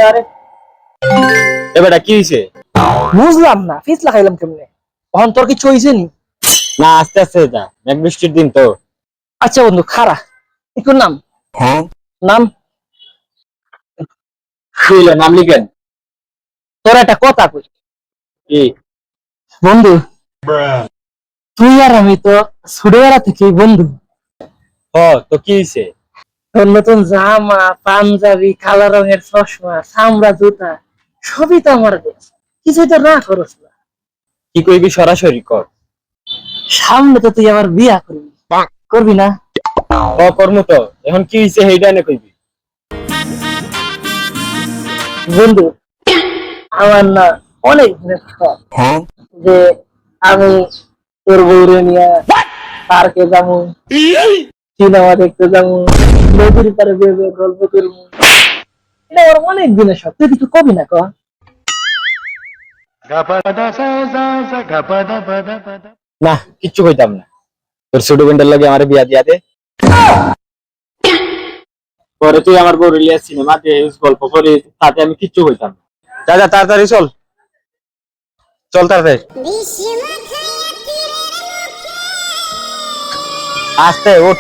আরে এবারটা কি হয়েছে? বুঝলাম না, ফিস লাগাইলাম কেমনে? তখন তোর কিছু হয়েছে নি? না, আস্তে আস্তে যা, মেঘ বৃষ্টির দিন তো। আচ্ছা বন্ধু খারা, একটু নাম নাম নাম লিখেন। তোর একটা কথা কই কি? বন্ধু, তুই আর আমি তো ছোটবেলা থেকেই বন্ধু। তো কি হয়েছে? তোর নতুন জামা, পাঞ্জাবি, কালো রঙের চশমা, চামড়া জুতা সবই তো আমার দেশ, কিছুই তো না খরচ না। কি কইবি সরাসরি কর। সামনে তো তুই আমার বিয়া করবি, করবি না? কর্ম তো এখন কি হয়েছে সেইটা এনে কইবি। বন্ধু, আমার না অনেক দিনের শখ যে আমি তোর বউরে নিয়ে পার্কে যাবো, সিনেমা দেখতে যাবো, নদীর পাড়ে বেয়ে গল্প করবো। এটা আমার অনেক দিনের শখ, তুই কিছু কবি না ক? না, কিচ্ছু কইতাম না। তোর ছোট বোনটার লাগে আমার বিয়া দিয়া দে, পরে তুই আমার বউ রিলিয়া সিনেমা দিয়ে গল্প করি, তাতে আমি কিচ্ছু কইতাম না। যা যা, তাড়াতাড়ি চল, চল তাড়াতাড়ি। আস্তে ওঠ।